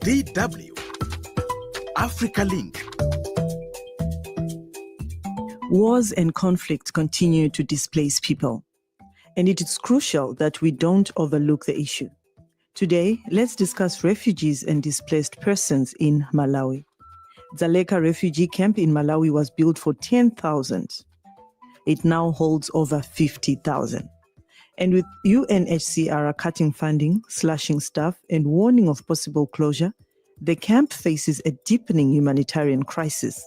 DW Africa Link. Wars and conflict continue to displace people, and it is crucial that we don't overlook the issue. Today, let's discuss refugees and displaced persons in Malawi. Dzaleka Refugee Camp in Malawi was built for 10,000. It now holds over 50,000. And with UNHCR cutting funding, slashing staff, and warning of possible closure, the camp faces a deepening humanitarian crisis.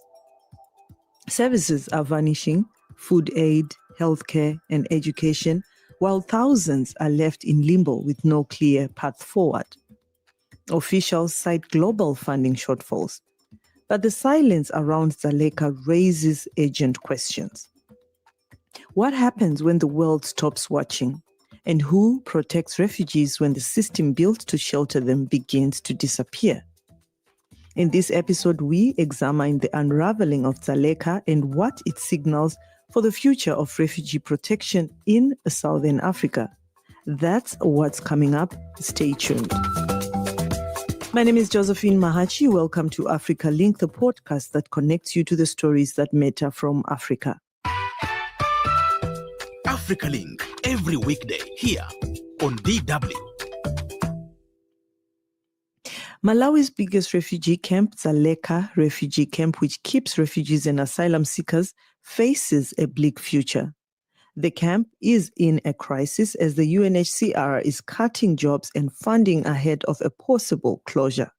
Services are vanishing, food aid, healthcare, and education, while thousands are left in limbo with no clear path forward. Officials cite global funding shortfalls, but the silence around Dzaleka raises urgent questions. What happens when the world stops watching? And who protects refugees when the system built to shelter them begins to disappear? In this episode, we examine the unraveling of Dzaleka and what it signals for the future of refugee protection in Southern Africa. That's what's coming up. Stay tuned. My name is Josey Mahachi. Welcome to Africa Link, the podcast that connects you to the stories that matter from Africa. Africa Link, every weekday here on DW. Malawi's biggest refugee camp, Dzaleka Refugee Camp, which keeps refugees and asylum seekers, faces a bleak future. The camp is in a crisis as the UNHCR is cutting jobs and funding ahead of a possible closure.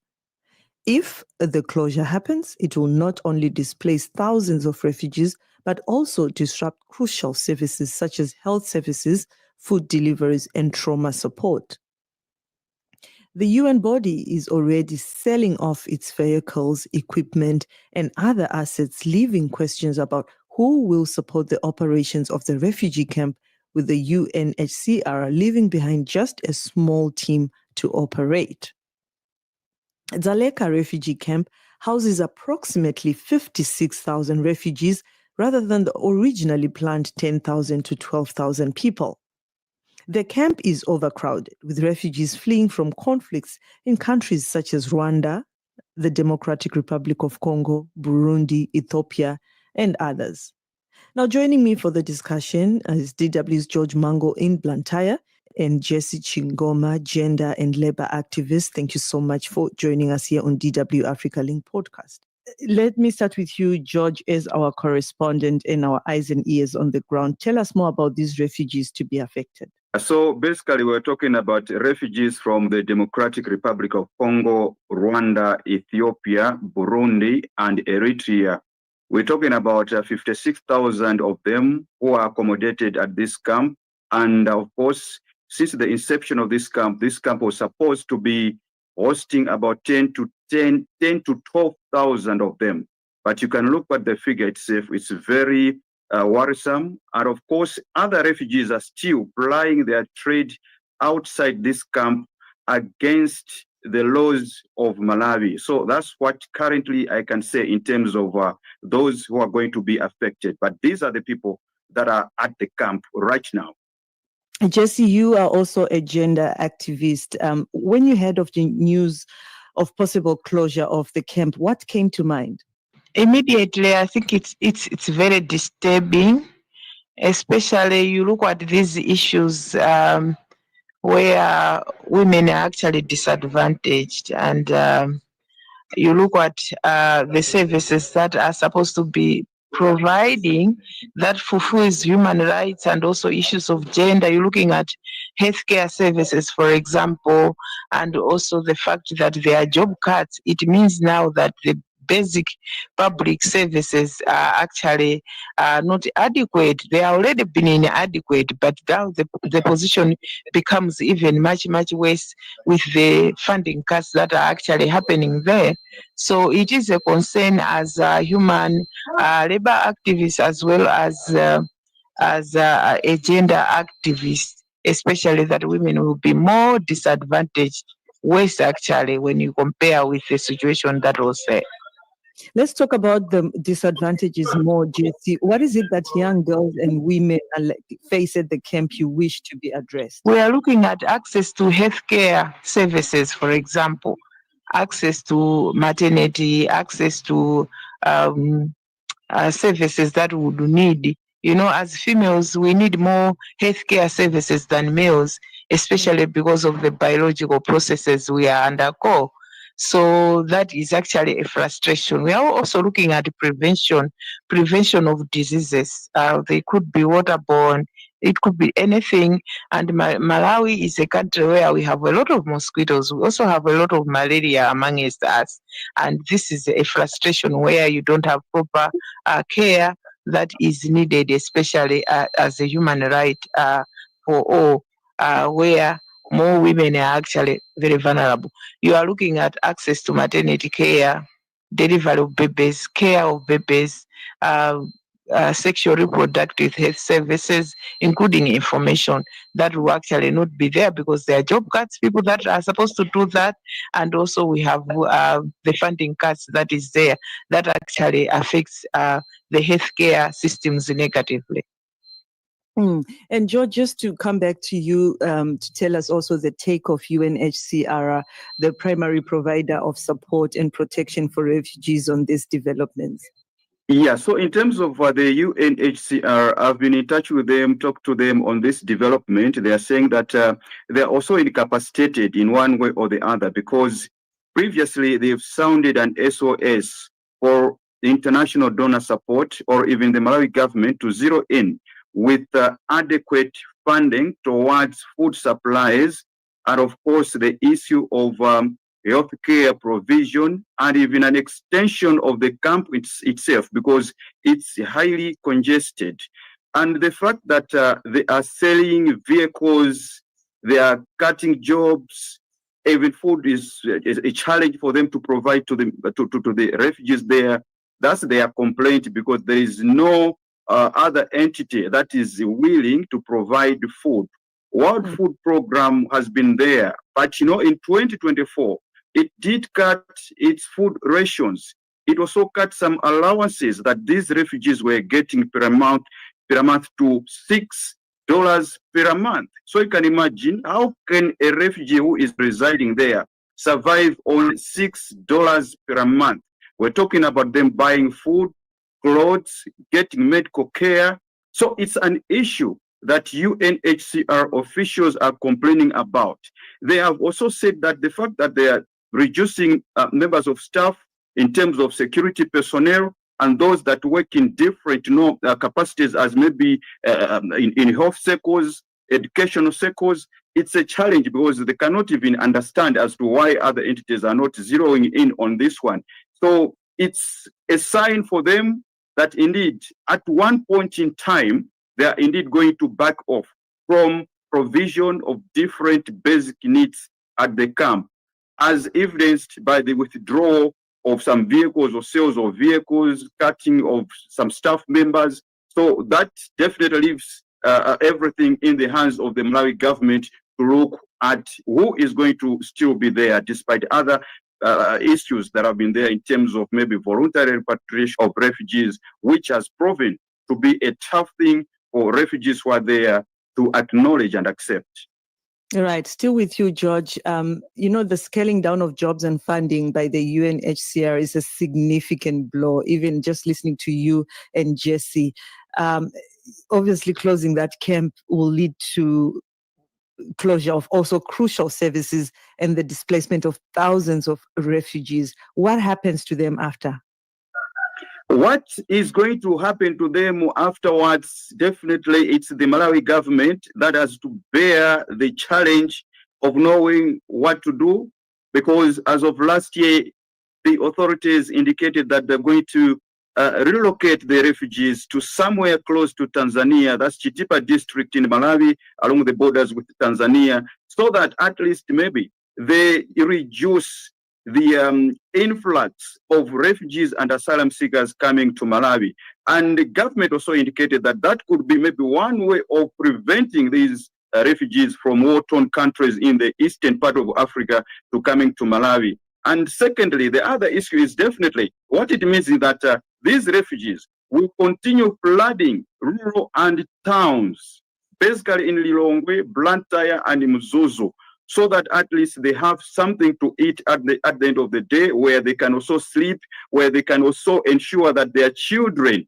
If the closure happens, it will not only displace thousands of refugees, but also disrupt crucial services such as health services, food deliveries, and trauma support. The UN body is already selling off its vehicles, equipment, and other assets, leaving questions about who will support the operations of the refugee camp, with the UNHCR leaving behind just a small team to operate. Dzaleka Refugee Camp houses approximately 56,000 refugees rather than the originally planned 10,000 to 12,000 people. The camp is overcrowded, with refugees fleeing from conflicts in countries such as Rwanda, the Democratic Republic of Congo, Burundi, Ethiopia, and others. Now, joining me for the discussion is DW's Mhango in Blantyre and Jessie Chingoma, gender and labor activist. Thank you so much for joining us here on DW Africa Link podcast. Let me start with you, George, as our correspondent and our eyes and ears on the ground. Tell us more about these refugees to be affected. So basically, we're talking about refugees from the Democratic Republic of Congo, Rwanda, Ethiopia, Burundi, and Eritrea. We're talking about 56,000 of them who are accommodated at this camp. And of course, since the inception of this camp was supposed to be hosting about 10 to 12,000 of them. But you can look at the figure itself, it's very worrisome. And of course, other refugees are still plying their trade outside this camp against the laws of Malawi. So that's what currently I can say in terms of those who are going to be affected. But these are the people that are at the camp right now. Jessie, you are also a gender activist. When you heard of the news of possible closure of the camp, what came to mind? Immediately, I think it's very disturbing, especially you look at these issues where women are actually disadvantaged, and you look at the services that are supposed to be providing that fulfills human rights and also issues of gender. You're looking at healthcare services, for example, and also the fact that there are job cuts. It means now that the basic public services are actually not adequate. They are already been inadequate, but now the position becomes even much worse with the funding cuts that are actually happening there. So it is a concern as a human labor activist as well as a gender activist, especially that women will be more disadvantaged, worse actually when you compare with the situation that was there. Let's talk about the disadvantages more, Jessie. What is it that young girls and women face at the camp you wish to be addressed? We are looking at access to healthcare services, for example. access to maternity, access to services that we would need. You know, as females, we need more healthcare services than males, especially because of the biological processes we are undergo. So that is actually a frustration. We are also looking at prevention of diseases. They could be waterborne, it could be anything. And Malawi is a country where we have a lot of mosquitoes. We also have a lot of malaria amongst us. And this is a frustration where you don't have proper care that is needed, especially as a human right for all, where more women are actually very vulnerable. You are looking at access to maternity care, delivery of babies, care of babies, sexual reproductive health services, including information that will actually not be there because there are job cuts, people that are supposed to do that. And also we have the funding cuts that is there that actually affects the healthcare systems negatively. And George, just to come back to you to tell us also the take of UNHCR, the primary provider of support and protection for refugees on these developments. Yeah, so in terms of the UNHCR, I've been in touch with them, talked to them on this development. They are saying that they're also incapacitated in one way or the other because previously they've sounded an SOS for international donor support or even the Malawi government to zero in with adequate funding towards food supplies and, of course, the issue of healthcare provision and even an extension of the camp itself because it's highly congested. And the fact that they are selling vehicles, they are cutting jobs, even food is a challenge for them to provide to the refugees there. That's their complaint because there is no other entity that is willing to provide food. World Food Program has been there, but in 2024, it did cut its food rations. It also cut some allowances that these refugees were getting per month to $6 per month. So you can imagine how can a refugee who is residing there survive on $6 per month? We're talking about them buying food, clothes, getting medical care. So it's an issue that UNHCR officials are complaining about. They have also said that the fact that they are reducing members of staff in terms of security personnel and those that work in different capacities as maybe in health circles, educational circles, it's a challenge because they cannot even understand as to why other entities are not zeroing in on this one. So it's a sign for them that indeed at one point in time, they are indeed going to back off from provision of different basic needs at the camp, as evidenced by the withdrawal of some vehicles or sales of vehicles, cutting of some staff members. So that definitely leaves everything in the hands of the Malawi government to look at who is going to still be there despite other issues that have been there in terms of maybe voluntary repatriation of refugees, which has proven to be a tough thing for refugees who are there to acknowledge and accept. Right. Still with you, George. The scaling down of jobs and funding by the UNHCR is a significant blow, even just listening to you and Jessie. Obviously, closing that camp will lead to closure of also crucial services and the displacement of thousands of refugees. What happens to them after? What is going to happen to them afterwards? Definitely, it's the Malawi government that has to bear the challenge of knowing what to do, because as of last year, the authorities indicated that they're going to relocate the refugees to somewhere close to Tanzania. That's Chitipa district in Malawi, along the borders with Tanzania, so that at least maybe they reduce the influx of refugees and asylum seekers coming to Malawi. And the government also indicated that that could be maybe one way of preventing these refugees from war-torn countries in the eastern part of Africa to coming to Malawi. And secondly, the other issue is definitely what it means is that these refugees will continue flooding rural and towns, basically in Lilongwe, Blantyre, and Mzuzu. so that at least they have something to eat at the end of the day, where they can also sleep, where they can also ensure that their children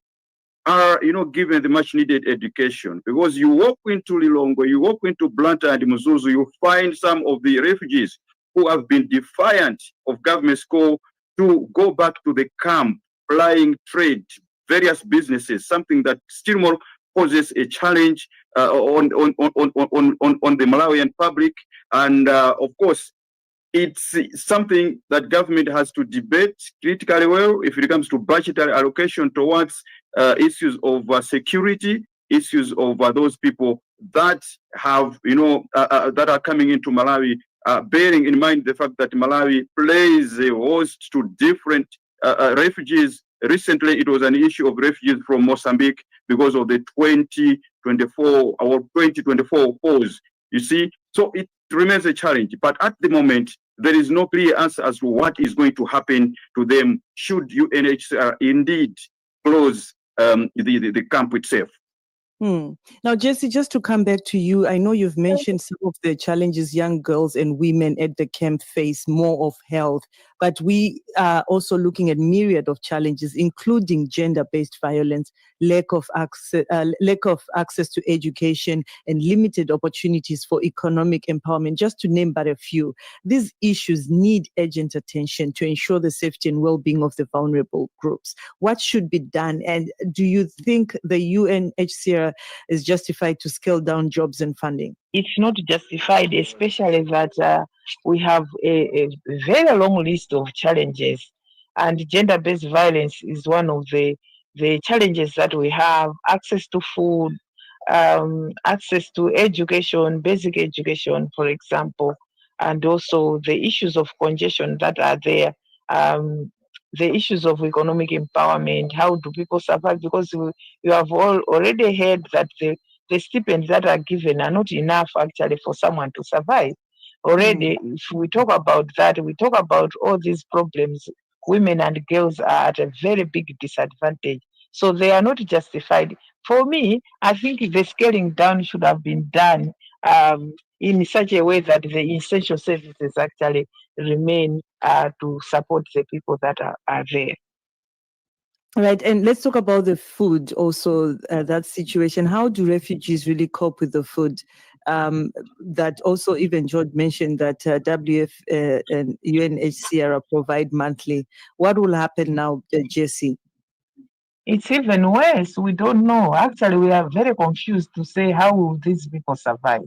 are, given the much needed education. Because you walk into Lilongwe, you walk into Blantyre and Mzuzu, you find some of the refugees who have been defiant of government school to go back to the camp, plying trade, various businesses, something that still more poses a challenge on the Malawian public. And of course, it's something that government has to debate critically well if it comes to budgetary allocation towards issues of security, issues of those people that have, that are coming into Malawi, bearing in mind the fact that Malawi plays a host to different refugees. Recently, it was an issue of refugees from Mozambique because of the 2024 pause. You see, so it remains a challenge. But at the moment, there is no clear answer as to what is going to happen to them should UNHCR indeed close the camp itself. Now, Jessie, just to come back to you, I know you've mentioned some of the challenges young girls and women at the camp face, more of health, but we are also looking at myriad of challenges, including gender-based violence, lack of access to education, and limited opportunities for economic empowerment, just to name but a few. These issues need urgent attention to ensure the safety and well-being of the vulnerable groups. What should be done? And do you think the UNHCR is justified to scale down jobs and funding? It's not justified, especially that we have a very long list of challenges, and gender-based violence is one of the challenges that we have. Access to food, access to education, basic education, for example, and also the issues of congestion that are there. The issues of economic empowerment, how do people survive? Because you have already heard that the stipends that are given are not enough actually for someone to survive. Already, if we talk about that, we talk about all these problems. Women and girls are at a very big disadvantage. So they are not justified. For me, I think the scaling down should have been done in such a way that the essential services actually remain to support the people that are there. Right, and let's talk about the food also, that situation. How do refugees really cope with the food? That also even George mentioned that WF and UNHCR provide monthly. What will happen now, Jessie? It's even worse. We don't know. Actually, we are very confused to say how will these people survive.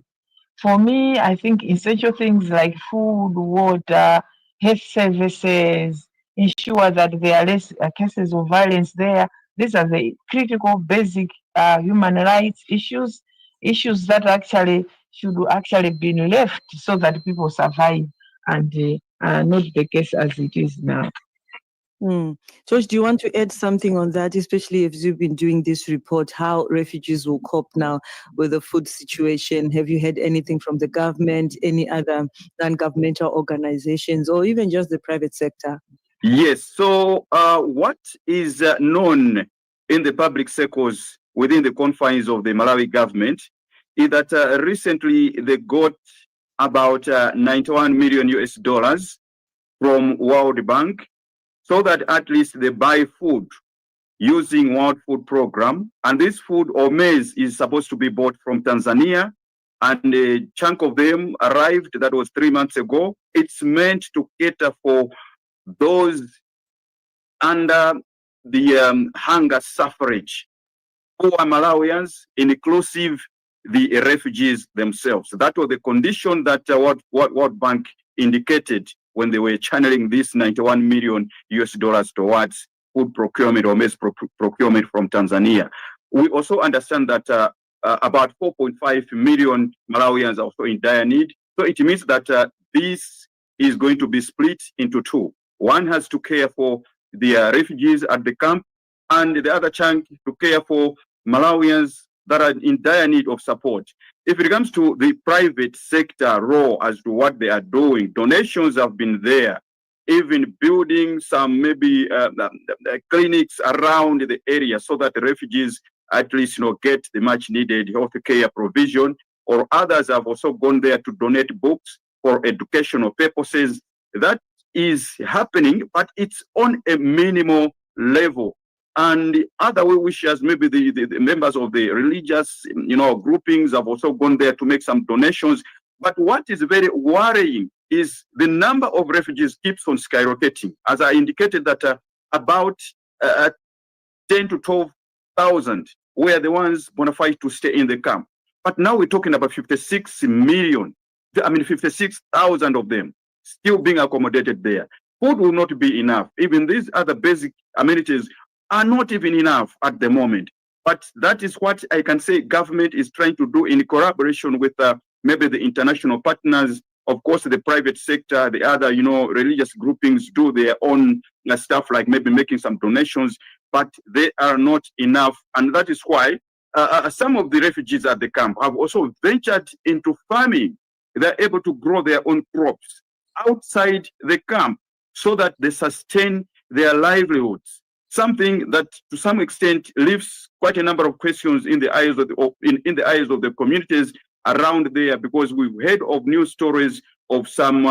For me, I think essential things like food, water, health services, ensure that there are less cases of violence there. These are the critical, basic human rights issues that actually should actually be left so that people survive, and not the case as it is now. George, do you want to add something on that, especially if you've been doing this report, how refugees will cope now with the food situation? Have you heard anything from the government, any other non-governmental organizations, or even just the private sector? Yes. So what is known in the public circles within the confines of the Malawi government is that recently they got about 91 million US from World Bank, so that at least they buy food using World Food Program. And this food or maize is supposed to be bought from Tanzania, and a chunk of them arrived, that was 3 months ago. It's meant to cater for those under the hunger suffrage, poor Malawians, inclusive the refugees themselves. That was the condition that World Bank indicated when they were channeling this 91 million US towards food procurement or maize procurement from Tanzania. We also understand that about 4.5 million Malawians are also in dire need. So it means that this is going to be split into two. One has to care for the refugees at the camp, and the other chunk to care for Malawians that are in dire need of support. If it comes to the private sector role as to what they are doing, donations have been there, even building some maybe clinics around the area so that the refugees at least get the much needed health care provision, or others have also gone there to donate books, for educational purposes. That is happening, but it's on a minimal level. And the other way wishes, maybe the members of the religious, groupings have also gone there to make some donations. But what is very worrying is the number of refugees keeps on skyrocketing. As I indicated that about 10 to 12,000 were the ones bona fide to stay in the camp. But now we're talking about 56,000 of them still being accommodated there. Food will not be enough. Even these other basic amenities are not even enough at the moment. But that is what I can say government is trying to do in collaboration with maybe the international partners. Of course, the private sector, the other, religious groupings do their own stuff, like maybe making some donations, but they are not enough. And that is why some of the refugees at the camp have also ventured into farming. They're able to grow their own crops outside the camp so that they sustain their livelihoods. Something that, to some extent, leaves quite a number of questions in the eyes of in the eyes of the communities around there, because we've heard of news stories of some,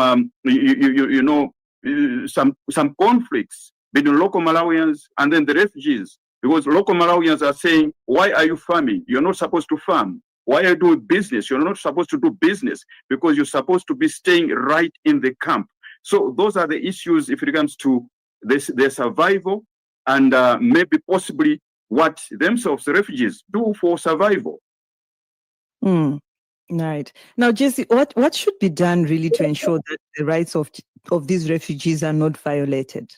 some conflicts between local Malawians and then the refugees. Because local Malawians are saying, "Why are you farming? You're not supposed to farm. Why are you doing business? You're not supposed to do business because you're supposed to be staying right in the camp." So those are the issues if it comes to their survival and maybe possibly what themselves, the refugees, do for survival. Right. Now, Jessie, what should be done really to ensure that the rights of these refugees are not violated?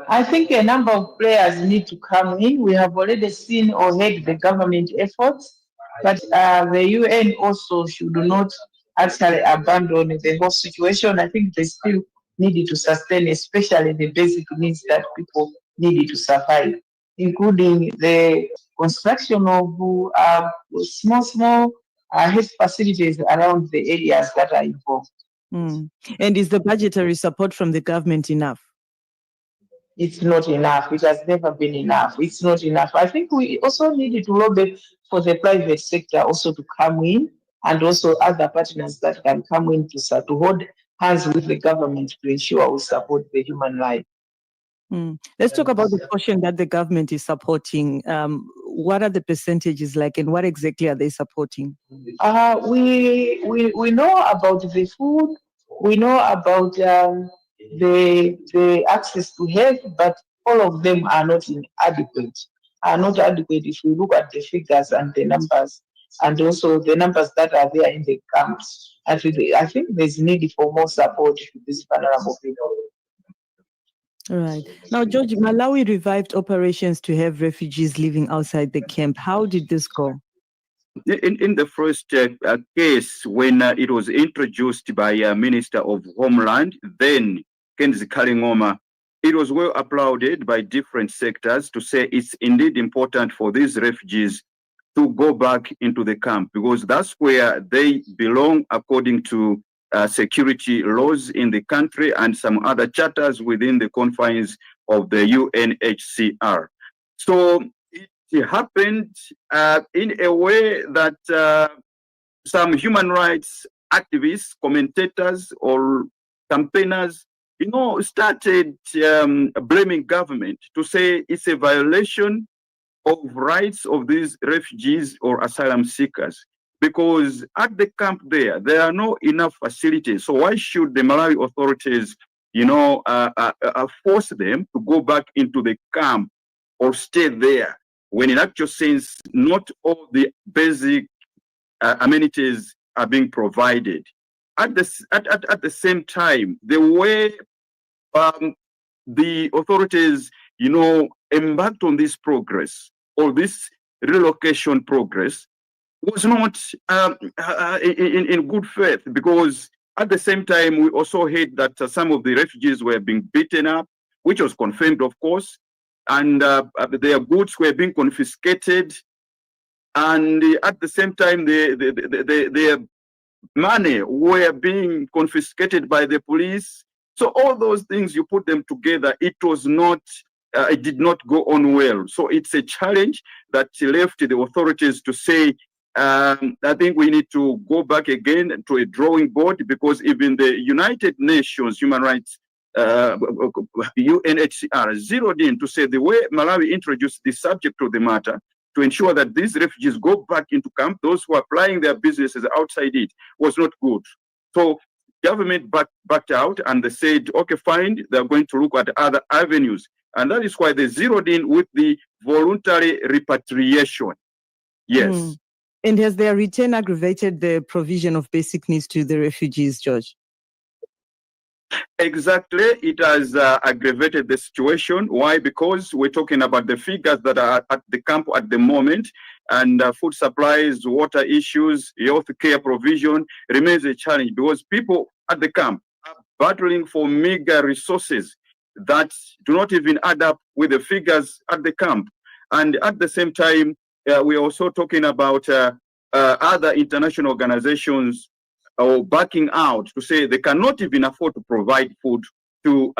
I think a number of players need to come in. We have already seen or heard the government efforts, but the UN also should not actually abandon the whole situation. I think they still needed to sustain, especially the basic needs that people needed to survive, including the construction of small health facilities around the areas that are involved. And is the budgetary support from the government enough? It's not enough. It has never been enough. It's not enough. I think we also needed to lobby for the private sector also to come in, and also other partners that can come in to hold hands with the government to ensure we support the human life. Let's talk about the portion that the government is supporting. What are the percentages like, and what exactly are they supporting? We know about the food. We know about the access to health, but all of them are not inadequate. Are not adequate if we look at the figures and the numbers, and also the numbers that are there in the camps. I think there's need for more support to these vulnerable people. Right. Now, George, Malawi revived operations to have refugees living outside the camp. How did this go? In the first case, when it was introduced by Minister of Homeland, then Jessie Chingoma, it was well applauded by different sectors to say it's indeed important for these refugees to go back into the camp, because that's where they belong according to security laws in the country and some other charters within the confines of the UNHCR. So it happened in a way that some human rights activists, commentators, or campaigners, started blaming government to say it's a violation of rights of these refugees or asylum seekers, because at the camp there are no enough facilities. So why should the Malawi authorities, force them to go back into the camp or stay there, when in actual sense, not all the basic amenities are being provided? At the same time, the way the authorities, embarked on this progress or this relocation progress was not in good faith, because at the same time, we also heard that some of the refugees were being beaten up, which was confirmed, of course, and their goods were being confiscated, and at the same time, their money were being confiscated by the police. So all those things, you put them together, it did not go on well. So it's a challenge that left the authorities to say, I think we need to go back again to a drawing board, because even the United Nations Human Rights UNHCR zeroed in to say the way Malawi introduced the subject of the matter to ensure that these refugees go back into camp, those who are applying their businesses outside it, was not good. So government backed out, and they said, okay, fine, they're going to look at other avenues. And that is why they zeroed in with the voluntary repatriation. Yes. And has their return aggravated the provision of basic needs to the refugees, George? Exactly. It has aggravated the situation. Why? Because we're talking about the figures that are at the camp at the moment, and food supplies, water issues, health care provision remains a challenge, because people at the camp are battling for meager resources that do not even add up with the figures at the camp. And at the same time, we're also talking about other international organizations backing out to say they cannot even afford to provide food to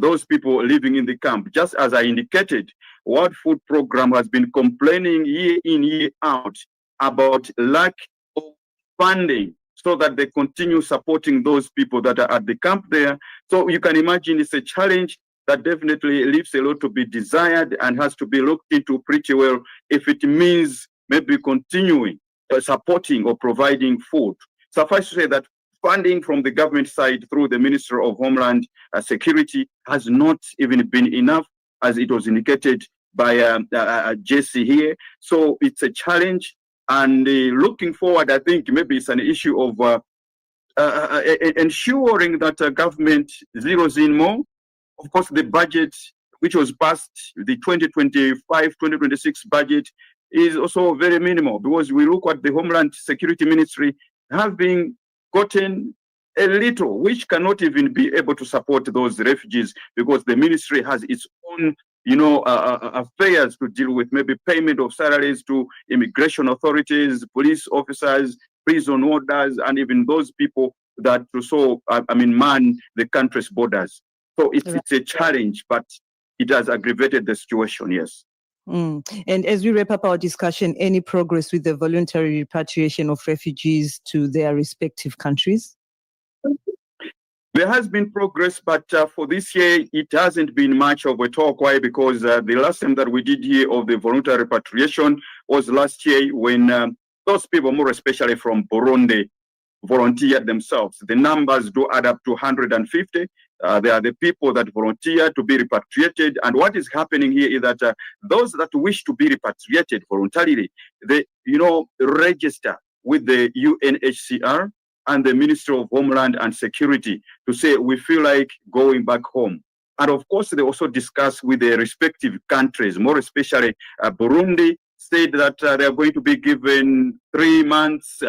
those people living in the camp. Just as I indicated, World Food Program has been complaining year in, year out about lack of funding so that they continue supporting those people that are at the camp there. So you can imagine it's a challenge that definitely leaves a lot to be desired and has to be looked into pretty well if it means maybe continuing supporting or providing food. Suffice to say that funding from the government side through the Ministry of Homeland Security has not even been enough, as it was indicated by Jessie here. So it's a challenge. And looking forward, I think maybe it's an issue of ensuring that government zeroes in more. Of course, the budget, which was passed, the 2025-2026 budget, is also very minimal, because we look at the Homeland Security Ministry having gotten a little, which cannot even be able to support those refugees, because the ministry has its own, affairs to deal with, maybe payment of salaries to immigration authorities, police officers, prison warders, and even those people that also, man the country's borders. So it's a challenge, but it has aggravated the situation, yes. And as we wrap up our discussion, any progress with the voluntary repatriation of refugees to their respective countries? There has been progress, but for this year, it hasn't been much of a talk. Why? Because the last time that we did hear of the voluntary repatriation was last year, when those people, more especially from Burundi, volunteered themselves. The numbers do add up to 150. They are the people that volunteer to be repatriated. And what is happening here is that those that wish to be repatriated voluntarily, they, register with the UNHCR and the Ministry of Homeland and Security to say, we feel like going back home. And of course, they also discuss with the respective countries, more especially Burundi, said that they are going to be given 3 months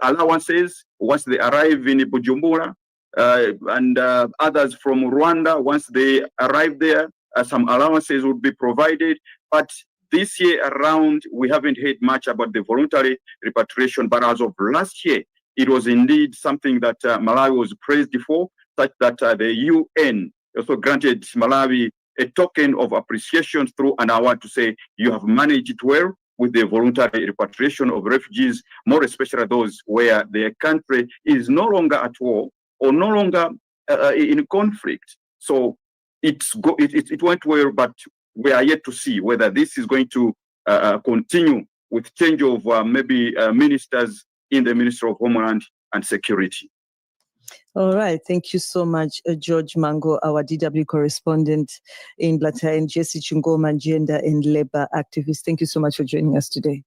allowances once they arrive in Bujumbura, and others from Rwanda, once they arrive there, some allowances would be provided. But this year around, we haven't heard much about the voluntary repatriation. But as of last year, it was indeed something that Malawi was praised for, such that the UN also granted Malawi a token of appreciation through an award to say you have managed it well with the voluntary repatriation of refugees, more especially those where their country is no longer at war or no longer in conflict. So it went well, but we are yet to see whether this is going to continue with change of maybe ministers in the Ministry of Homeland and Security. All right. Thank you so much, George Mhango, our DW correspondent in Blantyre, and Jessie Chingoma, gender and labor activist. Thank you so much for joining us today.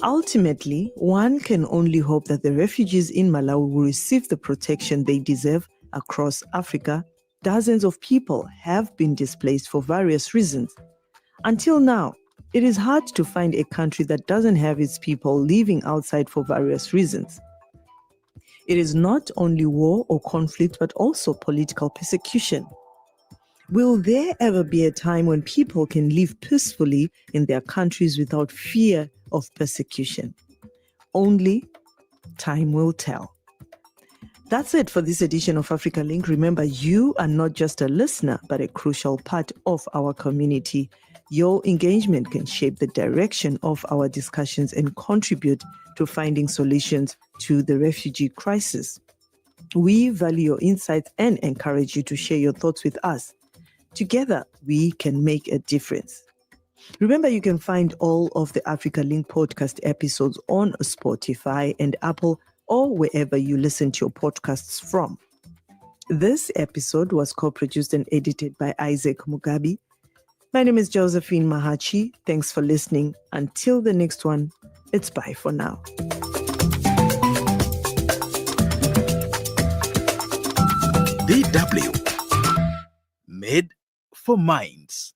Ultimately, one can only hope that the refugees in Malawi will receive the protection they deserve across Africa. Dozens of people have been displaced for various reasons. Until now, it is hard to find a country that doesn't have its people living outside for various reasons. It is not only war or conflict, but also political persecution. Will there ever be a time when people can live peacefully in their countries without fear of persecution? Only time will tell. That's it for this edition of Africa Link. Remember, you are not just a listener, but a crucial part of our community. Your engagement can shape the direction of our discussions and contribute to finding solutions to the refugee crisis. We value your insights and encourage you to share your thoughts with us. Together, we can make a difference. Remember, you can find all of the Africa Link podcast episodes on Spotify and Apple or wherever you listen to your podcasts from. This episode was co-produced and edited by Isaac Mugabi. My name is Josey Mahachi. Thanks for listening. Until the next one, it's bye for now. DW. Made for Minds.